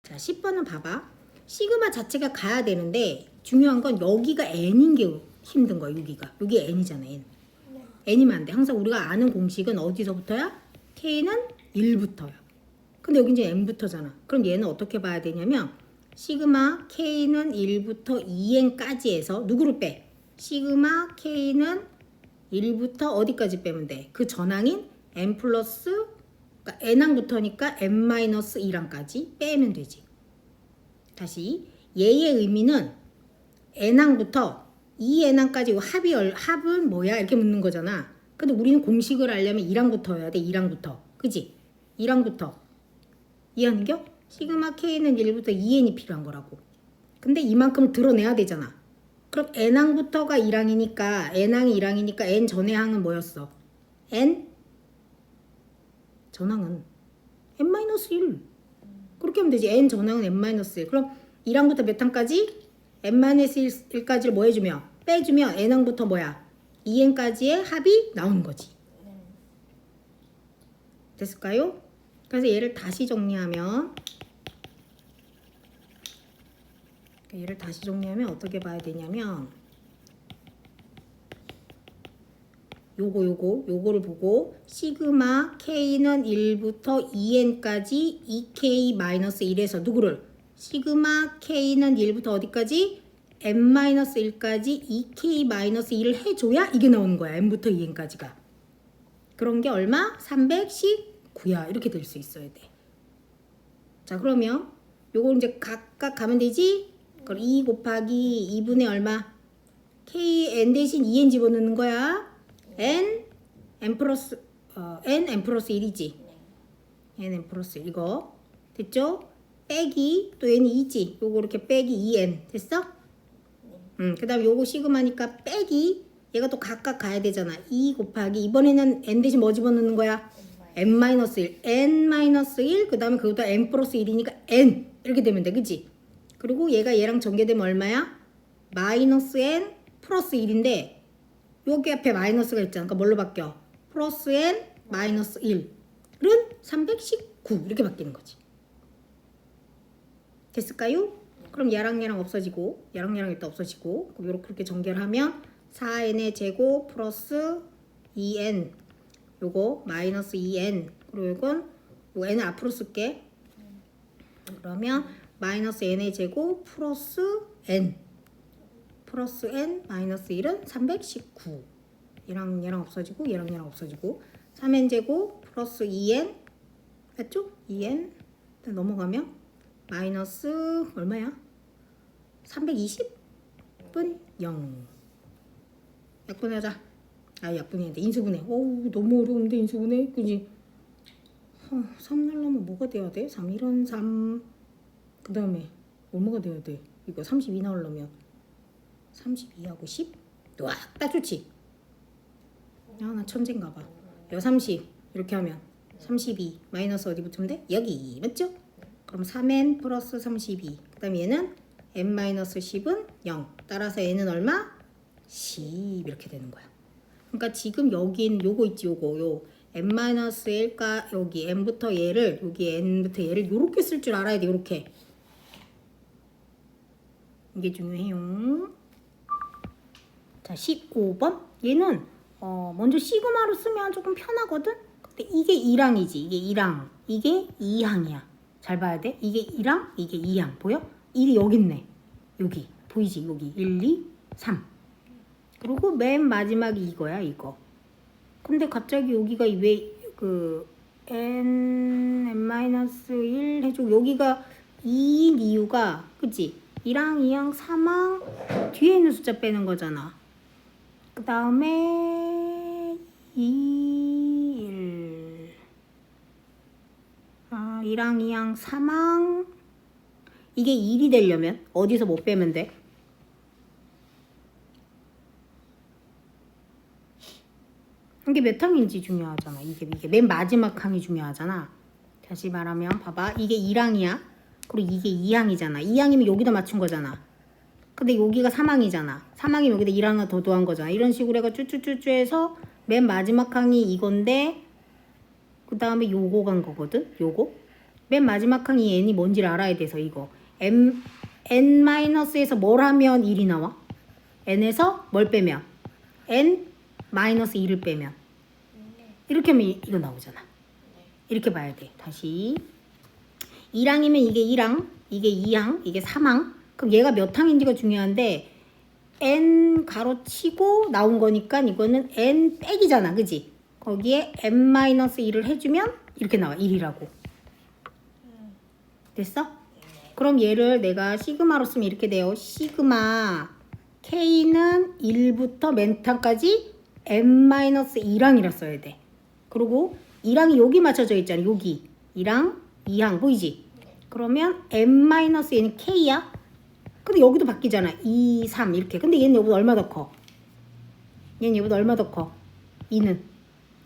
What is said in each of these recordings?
자, 10번은 봐봐. 시그마 자체가 가야 되는데 중요한 건 여기가 n인 게 힘든 거야. 여기가. 여기 n이잖아. n. n이면 안 돼. 항상 우리가 아는 공식은 어디서부터야? k는 1부터야. 근데 여기 이제 n부터잖아. 그럼 얘는 어떻게 봐야 되냐면 시그마 k는 1부터 2n까지 해서 누구를 빼? 시그마 k는 1부터 어디까지 빼면 돼? 그 전항인 n 플러스 그러니까 n항부터니까 n-2항까지 빼면 되지. 다시 얘의 의미는 n항부터 2n항까지 합은 뭐야? 이렇게 묻는 거잖아. 근데 우리는 공식을 알려면 1항부터여야 돼. 1항부터. 그지? 1항부터. 이해하는겨? 시그마 k는 1부터 2n이 필요한 거라고. 근데 이만큼 드러내야 되잖아. 그럼 n항부터가 1항이니까 n항이 1항이니까 n 전의 항은 뭐였어? n 전항은 n-1 그렇게 하면 되지. n 전항은 n-1 그럼 1항부터 몇 항까지? n-1까지를 뭐 해주면? 빼주면 n항부터 뭐야? 2n까지의 합이 나오는 거지. 됐을까요? 그래서 얘를 다시 정리하면 어떻게 봐야 되냐면 요거를 보고 시그마 k는 1부터 2n까지 2k-1에서 누구를? 시그마 k는 1부터 어디까지? n-1까지 2k-1을 해줘야 이게 나오는 거야. n부터 2n까지가. 그런 게 얼마? 319야. 이렇게 될 수 있어야 돼. 자, 그러면 요거 이제 각각 가면 되지? 그럼 2 곱하기 2분의 얼마? n 대신 2n 집어넣는 거야. n 플러스 1이지. n 플러스 1 이거 됐죠? 빼기 또 n이 2지. 요거 이렇게 빼기 2n 됐어? 그 다음에 요거 시그마니까 빼기 얘가 또 각각 가야 되잖아. 2 곱하기 이번에는 n 대신 뭐 집어넣는 거야? n-1 n-1 그 다음에 그것도 n 플러스 1이니까 n 이렇게 되면 돼. 그치? 그리고 얘랑 전개되면 얼마야? 마이너스 n 플러스 1인데 여기 앞에 마이너스가 있잖아. 그러니까 뭘로 바뀌어? 플러스 n 마이너스 1은 319 이렇게 바뀌는 거지. 됐을까요? 그럼 얘랑 없어지고 얘랑 일단 없어지고 그럼 그렇게 전개를 하면 4n의 제곱 플러스 2n 요거 마이너스 2n 그리고 이건 요 n을 앞으로 쓸게. 그러면 마이너스 n의 제곱 플러스 n 마이너스 1은 319 얘랑 없어지고 얘랑 없어지고 3n 제곱 플러스 2n 맞죠? 2n 넘어가면 마이너스 얼마야? 320분 0 약분하자. 약분해야 돼. 인수분해. 어우 너무 어려운데 인수분해. 그지? 3 넣으려면 뭐가 돼야 돼? 3 1은 3 그 다음에 얼마가 돼야 돼? 이거 32 나오려면 32하고 10? 와, 딱 좋지? 나 천재인가 봐. 이거 30 이렇게 하면 32 마이너스 어디 붙으면 돼? 여기 맞죠? 그럼 3n 플러스 32 그 다음에 얘는 n-10은 0 따라서 n은 얼마? 10 이렇게 되는 거야. 그러니까 지금 여긴 요거 있지 요거 n-1과 여기 n부터 얘를 여기 n부터 얘를 요렇게 쓸 줄 알아야 돼. 요렇게 이게 중요해요. 자 15번 얘는 먼저 시그마로 쓰면 조금 편하거든. 근데 이게 1항이지. 이게 1항 이게 2항이야. 잘 봐야 돼. 이게 1항 이게 2항 보여? 1이 여기 있네. 여기 보이지? 여기 1, 2, 3 그리고 맨 마지막이 이거야 이거. 근데 갑자기 여기가 왜 그 n-1 해줘 여기가 2인 이유가 그치? 1항, 2항, 3항 뒤에 있는 숫자 빼는 거잖아. 그 다음에 2, 1 1항, 2항, 3항 이게 1이 되려면 어디서 못 빼면 돼? 이게 몇 항인지 중요하잖아. 이게 맨 마지막 항이 중요하잖아. 다시 말하면 봐봐. 이게 1항이야. 그리고 이게 2항이잖아. 2항이면 여기다 맞춘 거잖아. 근데 여기가 3항이잖아. 3항이면 여기다 1항을 더 더한 거잖아. 이런 식으로 해가 쭈쭈쭈쭈 해서 맨 마지막 항이 이건데 그 다음에 요거 간 거거든. 요거. 맨 마지막 항이 n이 뭔지를 알아야 돼서 이거 n-에서 뭘 하면 1이 나와? n에서 뭘 빼면? n-1을 빼면 이렇게 하면 이거 나오잖아. 이렇게 봐야 돼. 다시 1항이면 이게 1항, 이게 2항, 이게 3항. 그럼 얘가 몇 항인지가 중요한데 n 가로치고 나온 거니까 이거는 n 빼기잖아. 그지? 거기에 n-1을 해주면 이렇게 나와. 1이라고. 됐어? 그럼 얘를 내가 시그마로 쓰면 이렇게 돼요. 시그마 K는 1부터 맨탕까지 n-1항이라 써야 돼. 그리고 1항이 여기 맞춰져 있잖아. 여기 1항, 2항 보이지? 그러면 n-n은 K야. 근데 여기도 바뀌잖아. 2, 3 이렇게. 근데 얘는 얘보다 얼마 더 커? 얘는 얘보다 얼마 더 커? 2는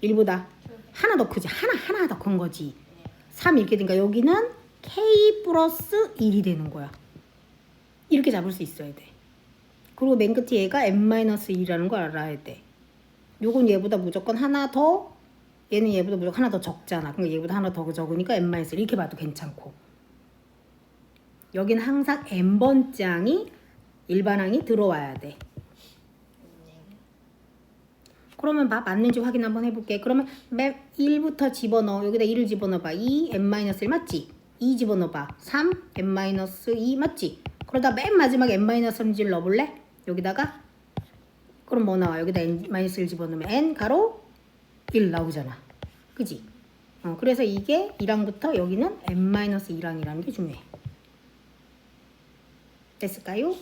1보다 하나 더 크지. 하나 더 큰 거지. 3 이렇게 되니까 여기는 K 플러스 1이 되는 거야. 이렇게 잡을 수 있어야 돼. 그리고 맨 끝에 얘가 n-1이라는 걸 알아야 돼. 요건 얘보다 무조건 하나 더, 얘는 얘보다 무조건 하나 더 적잖아. 그러니까 얘보다 하나 더 적으니까 n-1 이렇게 봐도 괜찮고. 여기는 항상 n번째 항이 일반항이 들어와야 돼. 그러면 봐. 맞는지 확인 한번 해볼게. 그러면 맨 1부터 집어넣어. 여기다 1을 집어넣어봐. 2, n-1 맞지? 2 집어넣어봐. 3, n-2 맞지? 그러다 맨 마지막에 n-3을 넣어볼래? 여기다가 그럼 뭐 나와? 여기다 n-1 집어넣으면 n 가로 1 나오잖아. 그지? 그래서 이게 1항부터 여기는 n-1항이라는 게 중요해. 됐을까요?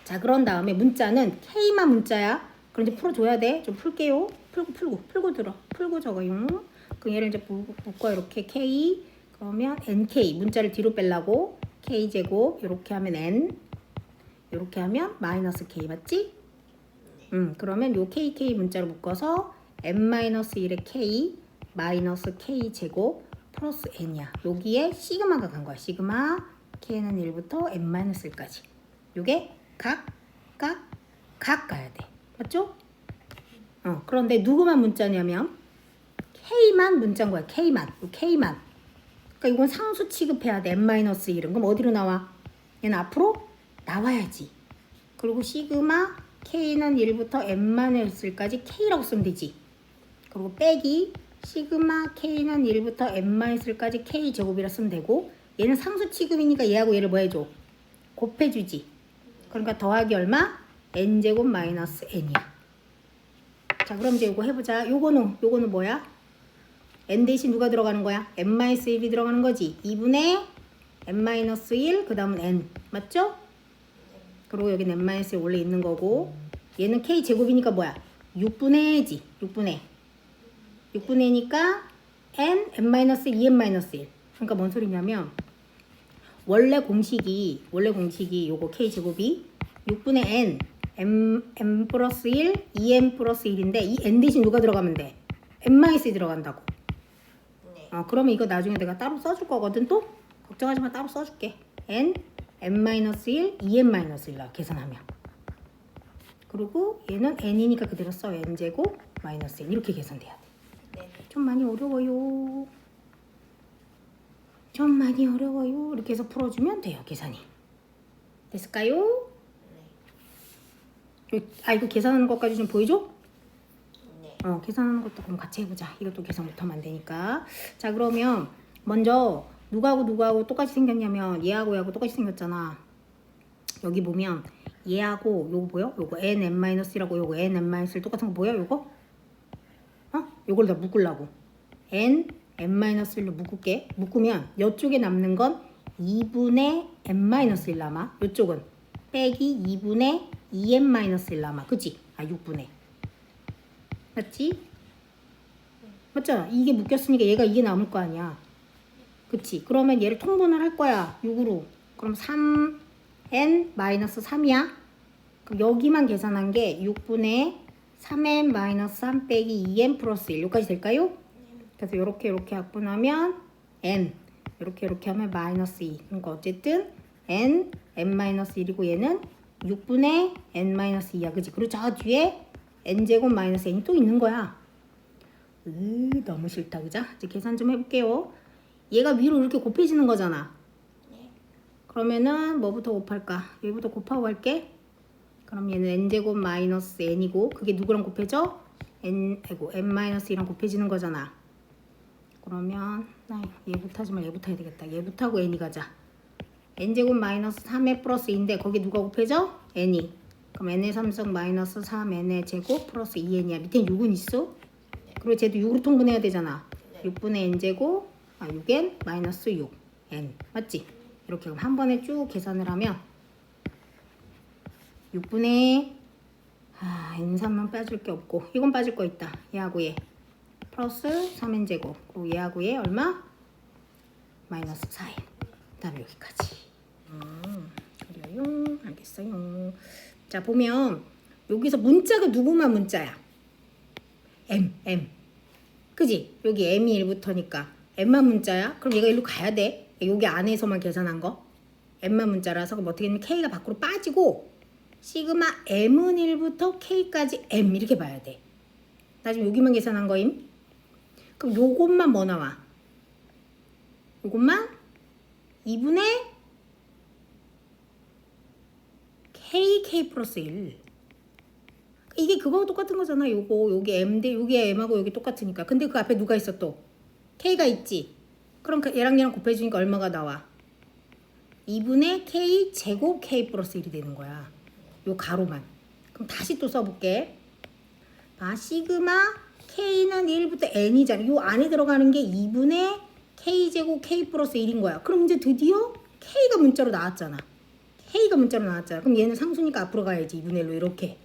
자, 그런 다음에 문자는 K만 문자야. 그럼 이제 풀어줘야 돼. 좀 풀게요. 풀고 들어. 풀고 적어요. 그럼 얘를 이제 묶어 이렇게 K 그러면 NK 문자를 뒤로 빼려고 K제곱 이렇게 하면 N 이렇게 하면 마이너스 K 맞지? 그러면 요 KK 문자로 묶어서 N-1의 K 마이너스 K제곱 플러스 N이야. 여기에 시그마가 간 거야. 시그마 K는 1부터 N-1까지. 요게 각 가야 돼. 맞죠? 그런데 누구만 문자냐면 K만 문자인 거야. K만. K만. 그러니까 이건 상수 취급해야 돼. n-1은. 그럼 어디로 나와? 얘는 앞으로 나와야지. 그리고 시그마 K는 1부터 n-1까지 K라고 쓰면 되지. 그리고 빼기 시그마 K는 1부터 n-1까지 K 제곱이라 쓰면 되고 얘는 상수 취급이니까 얘하고 얘를 뭐 해줘? 곱해주지. 그러니까 더하기 얼마? n제곱 마이너스 n이야. 자, 그럼 이제 이거 해보자. 요거는 뭐야? n 대신 누가 들어가는 거야? n-1이 들어가는 거지. 2분의 n-1 그 다음은 n 맞죠? 그리고 여기는 n-1 원래 있는 거고 얘는 k 제곱이니까 뭐야? 6분의 6분의니까 n-2n-1 그러니까 뭔 소리냐면 원래 공식이 요거 k 제곱이 6분의 n 플러스 1 2n 플러스 1인데 이 n 대신 누가 들어가면 돼? n-1이 들어간다고. 그러면 이거 나중에 내가 따로 써줄 거거든. 또 걱정하지 마. 따로 써줄게. n-1 2n-1 나 계산하면. 그리고 얘는 n이니까 그대로 써. n제곱 마이너스 n 이렇게 계산돼야 돼. 네. 좀 많이 어려워요. 이렇게 해서 풀어주면 돼요. 계산이. 됐을까요? 네. 이거 계산하는 것까지 좀 보여줘? 계산하는 것도 그럼 같이 해보자. 이것도 계산 못하면 안 되니까. 자, 그러면 먼저 누구하고 똑같이 생겼냐면 얘하고 똑같이 생겼잖아. 여기 보면 얘하고 요거 보여? 요거 n-1이라고 요거 n-1 똑같은 거 보여? 요거? 요걸 다 묶으려고 n-1로 묶을게. 묶으면 이쪽에 남는 건 2분의 n-1 남아. 이쪽은 빼기 2분의 2n-1 남아. 그치? 6분의 맞지? 맞잖아. 이게 묶였으니까 얘가 이게 남을 거 아니야. 그치? 그러면 얘를 통분을 할 거야. 6으로. 그럼 3n-3이야. 그럼 여기만 계산한 게 6분의 3n-3 빼기 2n 플러스 1. 여기까지 될까요? 그래서 이렇게 약분하면 n. 이렇게 하면 마이너스 2. 그러니까 어쨌든 n-1이고 얘는 6분의 n-2야. 그치? 그리고 저 뒤에 n제곱 마이너스 n이 또 있는 거야. 너무 싫다. 그죠? 이제 계산 좀 해볼게요. 얘가 위로 이렇게 곱해지는 거잖아. 네. 그러면은 뭐부터 곱할까? 얘부터 곱하고 갈게. 그럼 얘는 n제곱 마이너스 n이고 그게 누구랑 곱해져? n-1이랑 곱해지는 거잖아. 그러면 나 얘부터 하지 말고 얘부터 해야 되겠다. 얘부터 하고 n이 가자. n제곱 마이너스 3의 플러스 2인데 거기 누가 곱해져? n이. 그럼 n의 3승 마이너스 3n의 제곱 플러스 2n이야. 밑에 6은 있어? 그리고 쟤도 6으로 통분해야 되잖아. 6분의 n제곱 6n 마이너스 6n 맞지? 이렇게 그럼 한 번에 쭉 계산을 하면 6분의 n3은 빠질 게 없고 이건 빠질 거 있다. 얘하고 얘 플러스 3n제곱 그리고 얘하고 얘 얼마? 마이너스 4n 그 다음에 여기까지. 그래요. 알겠어요. 자 보면 여기서 문자가 누구만 문자야? m 그지? 여기 m이 1부터니까 m만 문자야? 그럼 얘가 일로 가야 돼. 여기 안에서만 계산한 거 m만 문자라서 그럼 어떻게 되면 k가 밖으로 빠지고 시그마 m은 1부터 k까지 m 이렇게 봐야 돼. 나 지금 여기만 계산한 거임. 그럼 요것만 뭐 나와? 요것만 2분의 k 플러스 1. 이게 그거하고 똑같은 거잖아. 요거 여기 m 대 여기 m하고 여기 똑같으니까. 근데 그 앞에 누가 있어 또? k가 있지. 그럼 얘랑 곱해주니까 얼마가 나와? 2분의 k 제곱 k 플러스 1이 되는 거야. 요 가로만. 그럼 다시 또 써볼게. 봐, 시그마 k는 1부터 n이잖아. 요 안에 들어가는 게 2분의 k 제곱 k 플러스 1인 거야. 그럼 이제 드디어 k가 문자로 나왔잖아. k가 문자로 나왔잖아. 그럼 얘는 상수니까 앞으로 가야지. 2분의 1로 이렇게.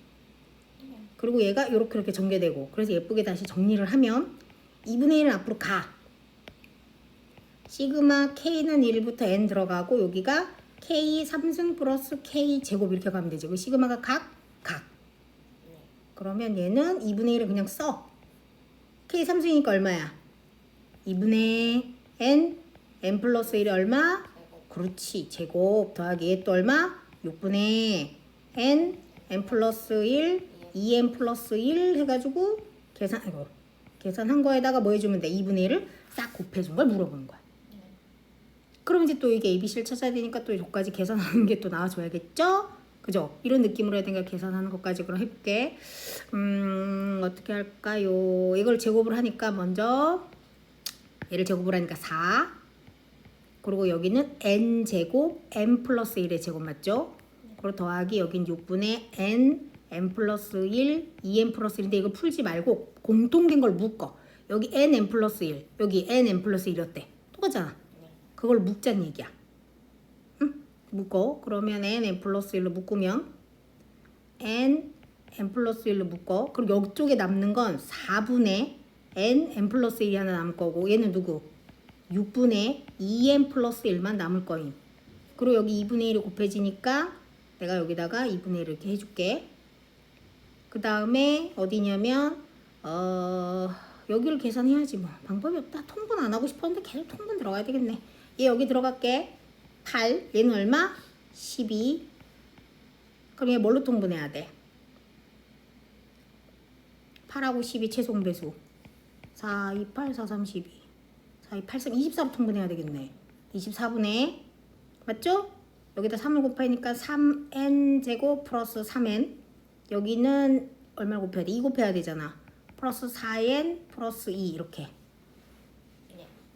그리고 얘가 이렇게 전개되고. 그래서 예쁘게 다시 정리를 하면 2분의 1은 앞으로 가. 시그마 k는 1부터 n 들어가고 여기가 k 3승 플러스 k 제곱 이렇게 가면 되죠. 그 시그마가 각. 그러면 얘는 2분의 1을 그냥 써. k 3승이니까 얼마야? 2분의 n 플러스 1이 얼마? 그렇지. 제곱 더하기 얘 또 얼마? 6분의 n 플러스 1 2n 플러스 1 해가지고 계산한 거에다가 뭐 해주면 돼? 2분의 1을 싹 곱해준 걸 물어보는 거야. 그럼 이제 또 이게 ABC를 찾아야 되니까 또 여기까지 계산하는 게 또 나와줘야겠죠? 그죠? 이런 느낌으로 해야 되니까 계산하는 것까지 그럼 해볼게. 어떻게 할까요? 이걸 제곱을 하니까 먼저 얘를 제곱을 하니까 4. 그리고 여기는 n제곱 n 플러스 1의 제곱 맞죠? 그리고 더하기 여긴 6분의 n 플러스 1 2n 플러스 1인데 이거 풀지 말고 공통된 걸 묶어. 여기 n 플러스 1 여기 n 플러스 1이었대. 똑같잖아. 그걸 묶자는 얘기야. 응? 묶어. 그러면 n 플러스 1로 묶으면 n 플러스 1로 묶어. 그리고 이쪽에 남는 건 4분의 n 플러스 1이 하나 남을 거고 얘는 누구? 6분의 2n 플러스 1만 남을 거임. 그리고 여기 2분의 1이 곱해지니까 내가 여기다가 2분의 1 이렇게 해줄게. 그 다음에 어디냐면 여기를 계산해야지 뭐. 방법이 없다. 통분 안 하고 싶었는데 계속 통분 들어가야 되겠네. 얘 여기 들어갈게. 8. 얘는 얼마? 12. 그럼 얘 뭘로 통분해야 돼? 8하고 12 최소공배수. 4, 2, 8, 4, 3, 12. 4, 2, 8, 3, 24로 통분해야 되겠네. 24분의 맞죠? 여기다 3을 곱하니까 3n 제곱 플러스 3n. 여기는 얼마를 곱해야 돼? 2 곱해야 되잖아. 플러스 4n 플러스 2 이렇게.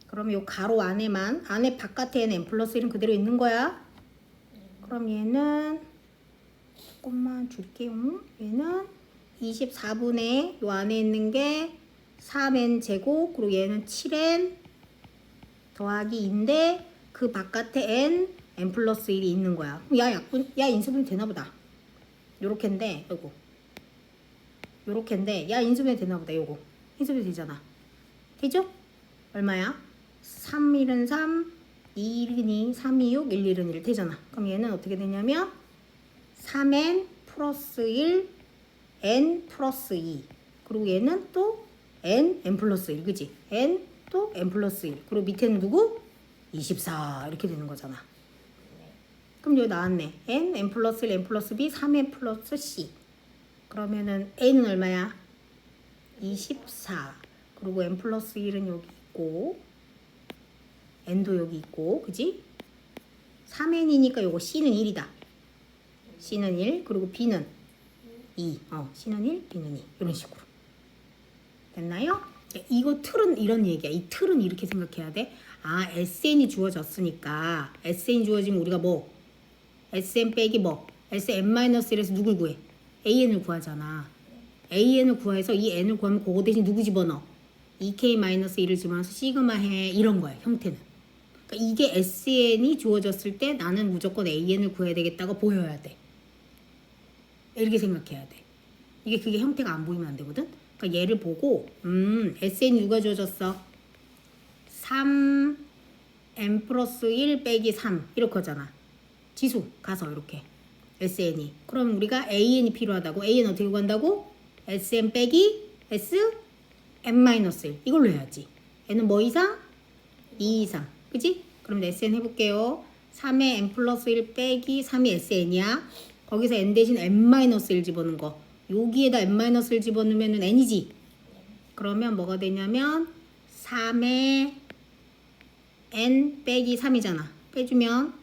그러면 요 가로 안에만 안에 바깥에는 n 플러스 1은 그대로 있는 거야. 그럼 얘는 조금만 줄게요. 얘는 24분의 요 안에 있는 게 3n 제곱 그리고 얘는 7n 더하기 2인데 그 바깥에 n 플러스 1이 있는 거야. 야 인수분해 되나 보다. 요렇게인데 요거 요렇게인데 야 인수분해 되나 보다. 요거 인수분해 되잖아. 되죠? 얼마야? 3, 1은 3, 2, 1은 2, 3, 2, 6, 1, 1은 1 되잖아. 그럼 얘는 어떻게 되냐면 3n 플러스 1, n 플러스 2 그리고 얘는 또 n 플러스 1 그지? n 또 n 플러스 1 그리고 밑에는 누구? 24 이렇게 되는 거잖아. 그럼 여기 나왔네. n 플러스 1, n 플러스 b, 3n 플러스 c 그러면은 n은 얼마야? 24 그리고 n 플러스 1은 여기 있고 n도 여기 있고, 그지? 3n이니까 요거 c는 1이다. c는 1, 그리고 b는 2. c는 1, b는 2. 이런 식으로. 됐나요? 이거 틀은 이런 얘기야. 이 틀은 이렇게 생각해야 돼. 아, SN이 주어졌으니까 SN이 주어지면 우리가 뭐? SN 빼기 뭐? SN-1에서 누굴 구해? AN을 구하잖아. AN을 구해서 이 N을 구하면 그거 대신 누구 집어넣어? 2K-1을 집어넣어서 시그마 해. 이런 거야, 형태는. 그러니까 이게 SN이 주어졌을 때 나는 무조건 AN을 구해야 되겠다고 보여야 돼. 이렇게 생각해야 돼. 이게 그게 형태가 안 보이면 안 되거든? 그러니까 얘를 보고 SN이 누가 주어졌어? 3n 플러스 1 빼기 3 이렇게 하잖아. 지수 가서 이렇게 SN이. 그럼 우리가 AN이 필요하다고. AN 어떻게 구한다고? SN 빼기 SN-1 이걸로 해야지. N은 뭐 이상? 2 이상. 그지? 그럼 SN 해볼게요. 3의 n 플러스 1 빼기 3이 SN이야. 거기서 n 대신 n-1 집어넣은 거. 여기에다 n-1 집어넣으면 n이지. 그러면 뭐가 되냐면 3의 n 빼기 3이잖아. 빼주면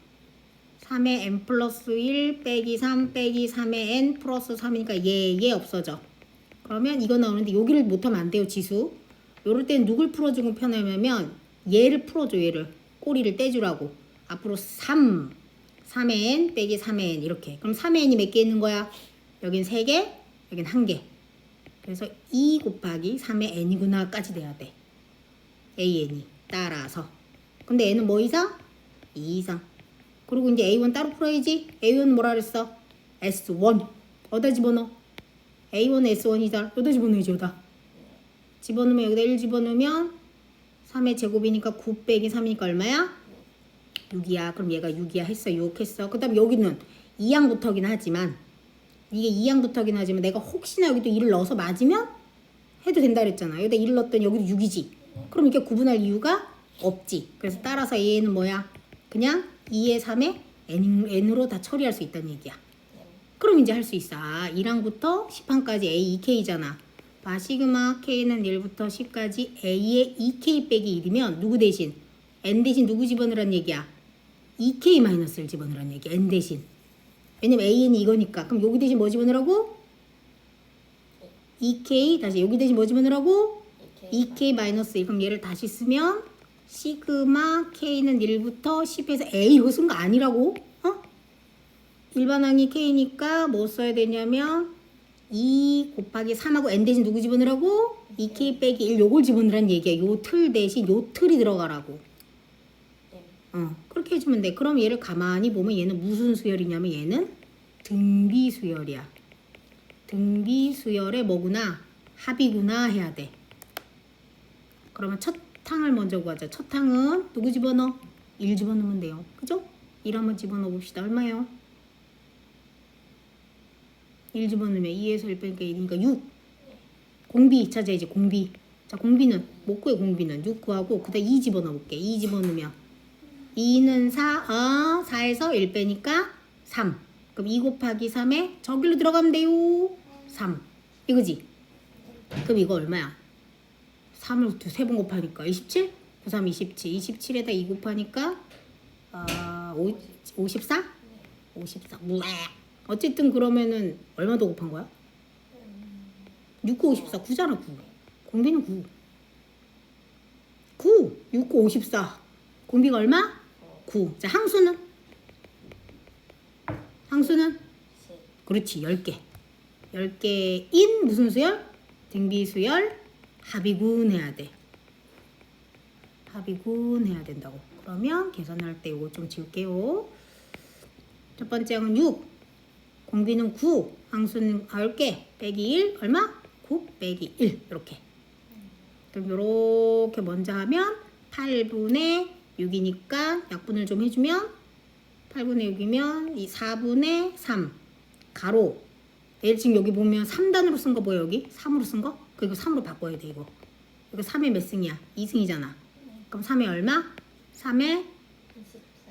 3의 n 플러스 1 빼기 3 빼기 3의 n 플러스 3이니까 얘 없어져. 그러면 이거 나오는데 여기를 못하면 안 돼요. 지수. 요럴 땐 누굴 풀어주고 편하냐면 얘를 풀어줘. 얘를. 꼬리를 떼주라고. 앞으로 3의 n 빼기 3의 n 이렇게. 그럼 3의 n이 몇 개 있는 거야? 여긴 3개, 여긴 1개. 그래서 2 곱하기 3의 n이구나 까지 돼야 돼. an이 따라서. 근데 n은 뭐 이상? 2 이상. 그리고 이제 a1 따로 풀어야지. a1은 뭐라 그랬어? s1. 어디다 집어넣어? a1은 s1이다. 여기다 집어넣어야지. 여기다. 집어넣으면 여기다 1 집어넣으면 3의 제곱이니까 9 빼기 3이니까 얼마야? 6이야. 그럼 얘가 6이야 했어. 6 했어. 그 다음에 여기는 2항부터긴 하지만 이게 2항부터긴 하지만 내가 혹시나 여기도 2를 넣어서 맞으면 해도 된다 그랬잖아. 여기다 2를 넣었더니 여기도 6이지. 그럼 이렇게 구분할 이유가 없지. 그래서 따라서 얘는 뭐야? 그냥 2의 3의 n으로 다 처리할 수 있다는 얘기야. 그럼 이제 할 수 있어. 1항부터 10항까지 A, 2K잖아. 봐, 시그마 K는 1부터 10까지 A의 2K 빼기 1이면 누구 대신? N 대신 누구 집어넣으란 얘기야? 2K-를 집어넣으란 얘기야. N 대신. 왜냐면 AN이 이거니까. 그럼 여기 대신 뭐 집어넣으라고? 2K 다시 여기 대신 뭐 집어넣으라고? 2K-1. 그럼 얘를 다시 쓰면 시그마 K는 1부터 10에서 A 이거 쓴 거 아니라고? 일반항이 K니까 뭐 써야 되냐면 2 곱하기 3하고 N 대신 누구 집어넣으라고? 2K 빼기 1 요걸 집어넣으란 얘기야. 요 틀 대신 요 틀이 들어가라고. 그렇게 해주면 돼. 그럼 얘를 가만히 보면 얘는 무슨 수열이냐면 얘는 등비수열이야. 등비수열의 뭐구나? 합이구나 해야 돼. 그러면 첫 항을 먼저 구하자. 첫 항은 누구 집어넣어? 1 집어넣으면 돼요. 그죠? 1 한번 집어넣어 봅시다. 얼마예요? 1 집어넣으면 2에서 1 빼니까 1이니까 6. 공비 찾아야지. 공비. 자, 공비는 못 구해. 공비는 6 구하고 그 다음 2 집어넣어 볼게. 2 집어넣으면 2는 4. 4에서 1 빼니까 3. 그럼 2 곱하기 3에 저기로 들어가면 돼요. 3. 이거지? 그럼 이거 얼마야? 3을 3번 곱하니까 27? 9, 3, 27. 27에다 2 곱하니까 54? 54. 우와. 어쨌든 그러면은 얼마 더 곱한 거야? 6, 9, 54. 9잖아 9. 공비는 9. 9. 6, 9, 54. 공비가 얼마? 9. 자, 항수는? 항수는? 그렇지. 10개. 10개인 무슨 수열? 등비수열 합의군 해야 돼. 합의군 해야 된다고. 그러면 계산할 때 이거 좀 지울게요. 첫 번째 항은 6. 공비는 9. 항수는 10개. 빼기 1. 얼마? 9 빼기 1. 이렇게. 그럼 이렇게 먼저 하면 8분의 6이니까 약분을 좀 해주면 8분의 6이면 이 4분의 3 가로 얘 지금 여기 보면 3단으로 쓴 거 뭐야 여기? 3으로 쓴 거? 그리고 3으로 바꿔야 돼 이거. 이거 3의 몇 승이야? 2승이잖아. 그럼 3의 얼마? 3의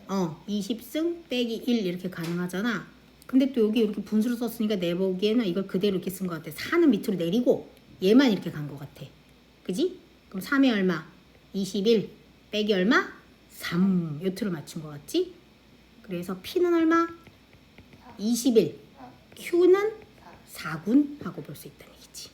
20승 빼기 1 이렇게 가능하잖아. 근데 또 여기 이렇게 분수를 썼으니까 내 보기에는 이걸 그대로 이렇게 쓴 것 같아. 4는 밑으로 내리고 얘만 이렇게 간 것 같아. 그지? 그럼 3의 얼마? 21 빼기 얼마? 3 요트를 맞춘 것 같지? 그래서 P는 얼마? 21. Q는 4군 하고 볼 수 있다는 얘기지.